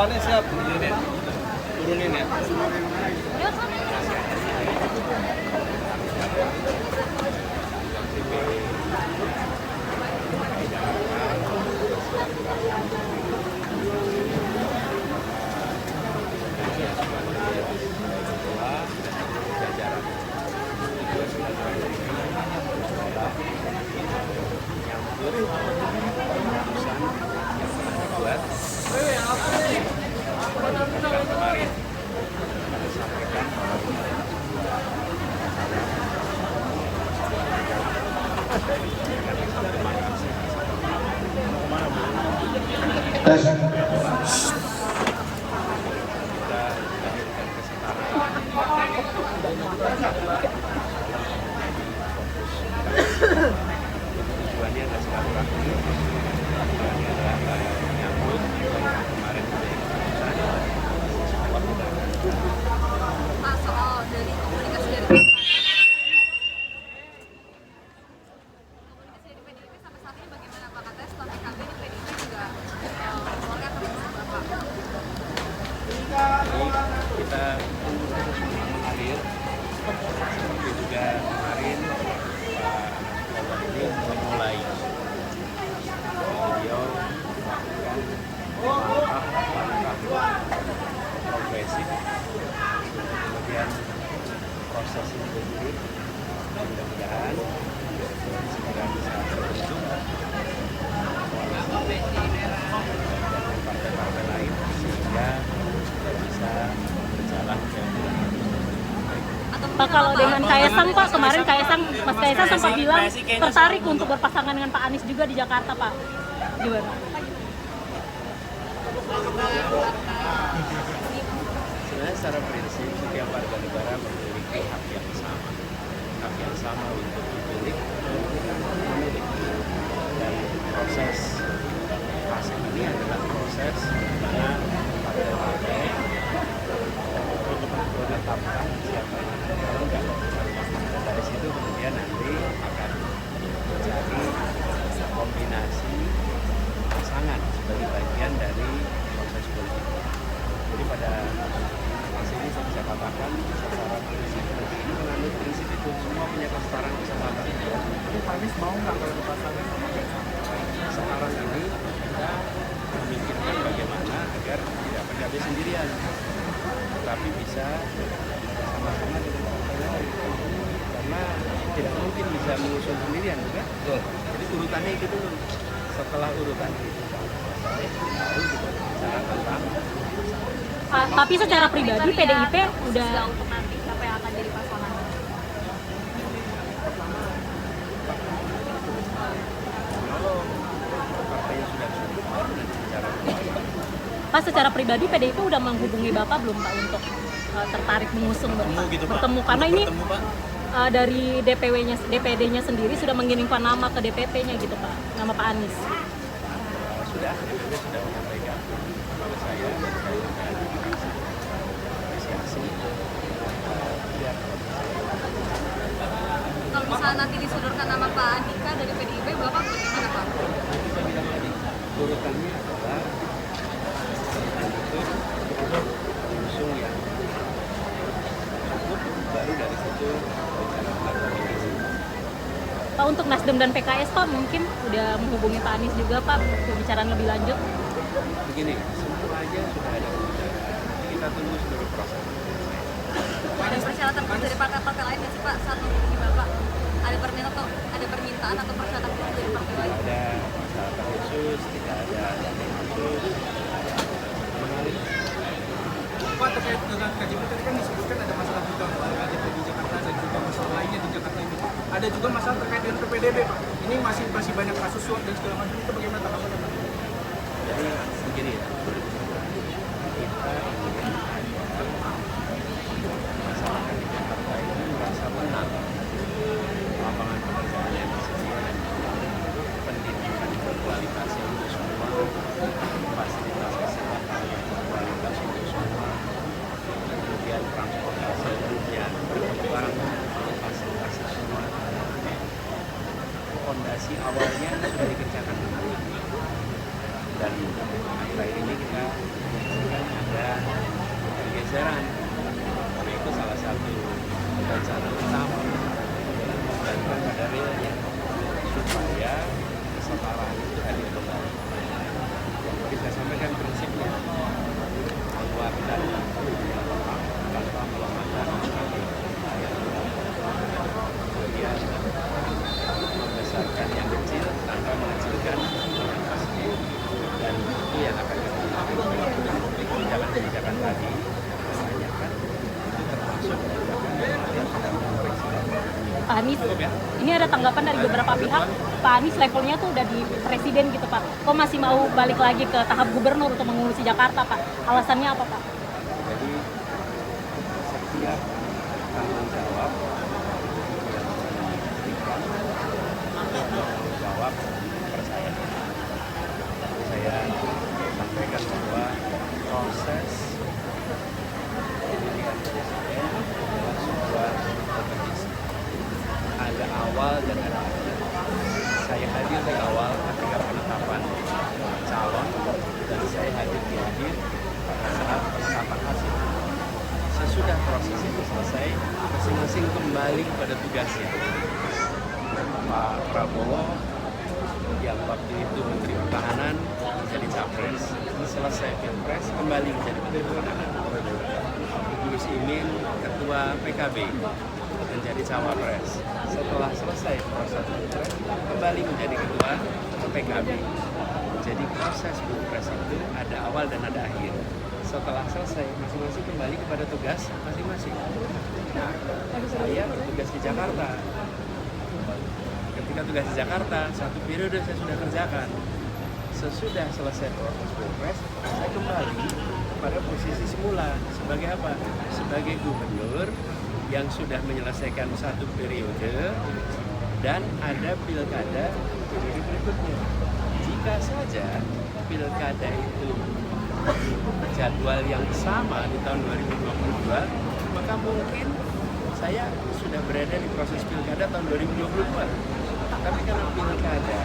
depannya siap, turunin. Turunin ya. Tujuannya adalah silaturahmi, tujuannya adalah menyambut kemarin Pak, soal dari komunikasi dari PDIP sampai saat ini bagaimana Pak? Katanya setelah PKB ini PDIP juga keluarga akan bersama Pak. Kita semua mengalir seperti juga kemarin Pak Prabowo ini memulai beliau melakukan langkah-langkah progresif, kemudian proses ini bergulir, mudah-mudahan segera bisa terbentuk partai-partai lain sehingga bisa berjalan dengan Pak, kalau dengan Kaisang Pak, kemarin Mas Kaisang sempat bilang tertarik untuk berpasangan dengan Pak Anies juga di Jakarta Pak. Gimana? Sebenarnya secara prinsip setiap warga negara memiliki hak yang sama untuk dipilih dan memilih. Dan proses fase ini adalah proses di mana partai-partai menetapkan siapa yang akan dilakukan. Dan dari situ kemudian nanti akan menjadi kombinasi pasangan sebagai bagian dari proses politik. Jadi pada fase ini saya bisa katakan secara prinsip negeri ini menganut prinsip itu semua punya kesetaraan kesempatan. Jadi Pak Anies mau nggak kalau dipasangin sama Kaisang? Sekarang ini kita memikirkan bagaimana agar tidak PKB sendirian, tetapi bisa sama-sama dengan partai lain. Karena tidak mungkin bisa mengusung sendirian, bukan? Betul. Jadi urutannya itu dulu. Setelah urutan itu baru kita bicara tentang Tapi secara pribadi PDIP udah untuk nanti siapa yang akan jadi pasangan. kalau partainya sudah cukup baru nanti bicara. Pak, secara pribadi PDIP udah menghubungi Bapak belum Pak untuk tertarik mengusung Bapak Gitu, Pak. bertemu karena ini Bertemu, Pak. dari DPD-nya sendiri sudah mengirimkan nama ke DPP-nya gitu Pak, nama Pak Anies. Sudah, DPP sudah menyampaikan kepada saya dan saya akan apresiasi. Biar Kalau misalnya nanti disodorkan nama Pak Andika dari PDIP, Bapak bagaimana Pak? kita bilang tadi, urutannya adalah untuk mengusung yang cukup, baru dari situ bicara tentang kombinasi. Pak, untuk Nasdem dan PKS Pak mungkin udah menghubungi Pak Anies juga Pak pembicaraan lebih lanjut. Begini, semua aja sudah ada pembicaraan. Kita tunggu seluruh proses. Ada persyaratan khusus dari partai-partai lain nggak sih Pak saat menghubungi Bapak? Ada permintaan atau persyaratan khusus dari partai lain? Tidak ada persyaratan khusus, tidak ada data khusus, mengalir. Pak, terkait dengan KJP tadi kan disebutkan ada masalah juga KJP di Jakarta dan juga masalah lainnya di Jakarta ini. Ada juga masalah terkait dengan PPDB Pak. Ini masih banyak kasus suap dan segala macam, itu bagaimana tanggapannya Pak? Jadi begini ya, kita ingin masyarakat di Jakarta ini merasa tenang. Lapangan pekerjaan yang tersedia, pendidikan berkualitas untuk semua, fasilitas kesehatan yang berkualitas untuk semua, kemudian transportasi umumnya berkembang, fasilitas semua. Fondasi awalnya sudah dikerjakan dengan baik. Dan akhir ini kita menyaksikan jajaran. Karena itu salah satu rencana utama dan pada realnya supaya kesetaraan itu hadir kembali. Jadi saya sampaikan prinsipnya mengeluarkan tanpa melemahkan kemudian membesarkan yang kecil tanpa mengecilkan yang pasti, dan itu yang akan kita lakukan. Kebijakan tadi kebanyakan itu termasuk Pak Anies, ini ada tanggapan dari beberapa pihak, Pak Anies levelnya tuh udah di presiden gitu Pak. Kok masih mau balik lagi ke tahap gubernur untuk mengurusi Jakarta Pak? Alasannya apa Pak? Jadi setiap tanggung jawab yang diberikan tanggung jawab percaya. Saya sampaikan bahwa proses pemilihan presiden adalah sebuah kompetisi. Ada awal dan ada akhir. Saya hadir di awal ketika penetapan calon, dan saya hadir di akhir pada saat penetapan hasil. Sesudah proses itu selesai, masing-masing kembali kepada tugasnya. Pak Prabowo yang waktu itu Menteri Pertahanan menjadi capres, selesai pilpres kembali menjadi Menteri Pertahanan. Gus Imin Ketua PKB menjadi cawapres. Setelah selesai proses pilpres kembali menjadi Ketua PKB. Jadi proses pilpres itu ada awal dan ada akhir. Setelah selesai masing-masing kembali kepada tugas masing-masing. Nah, saya bertugas di Jakarta. Ketika tugas di Jakarta, satu periode saya sudah kerjakan. Sesudah selesai proses pilpres, saya kembali pada posisi semula. Sebagai apa? Sebagai gubernur yang sudah menyelesaikan satu periode dan ada pilkada periode berikutnya. Jika saja pilkada itu jadwal yang sama di tahun 2022, maka mungkin saya sudah berada di proses pilkada tahun 2022. Tapi karena pilkada,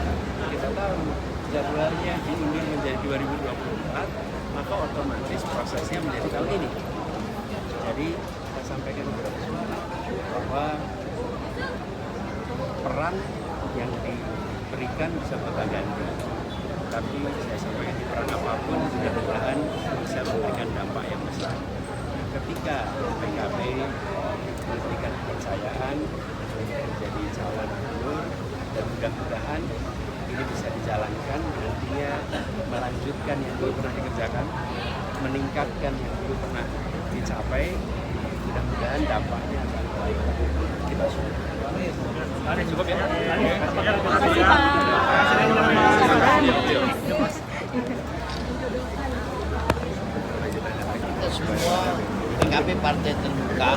kita tahu jadwalnya diundur menjadi 2024, maka otomatis prosesnya menjadi tahun ini. Jadi saya sampaikan kepada semua bahwa peran yang diberikan bisa berganti. Tapi saya sampaikan di peran apapun mudah-mudahan bisa memberikan dampak yang besar. Ketika PKB memberikan kepercayaan menjadi calon gubernur, dan mudah-mudahan ini bisa dijalankan, nantinya melanjutkan yang dulu pernah dikerjakan, meningkatkan yang dulu pernah dicapai, mudah-mudahan dampaknya akan baik kita semua. Cukup ya? Terima kasih Pak. Kita semua PKB partai terbuka,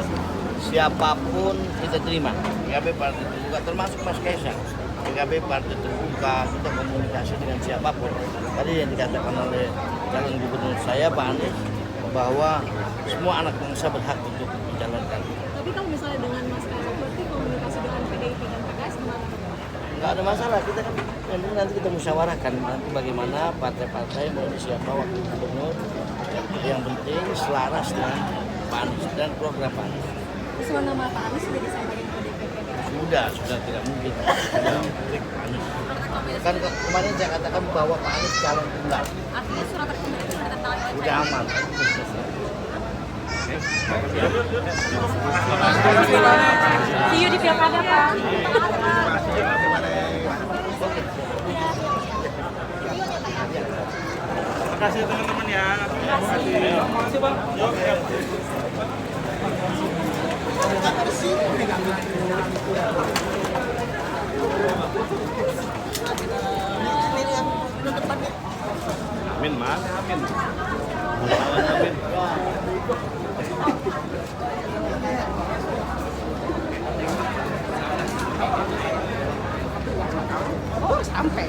siapapun kita terima. PKB partai terbuka termasuk Mas Kaisang. PKB partai terbuka, kita komunikasi dengan siapapun. Tadi yang dikatakan oleh calon gubernur saya Pak Anies, bahwa semua anak bangsa berhak untuk menjalankan. Tapi kalau misalnya dengan Mas Kaisang, berarti komunikasi dengan PDIP dan PKS gimana? Nggak ada masalah, kita kan nanti kita musyawarahkan nanti bagaimana partai-partai mau siapa wakil gubernur. Yang penting selaras dengan Pak Anies dan program Pak Anies. Usulan nama Pak Anies sudah disampaikan ke DPP. Sudah tidak mungkin. Kan kemarin saya katakan bahwa Pak Anies calon tunggal. Artinya surat rekomendasi sudah tanda tangan Udah aman. See you di pilkada Pak. Terima kasih teman-teman ya. Terima kasih Bang. Amin Mas. Amin. Amin. Oh sampai.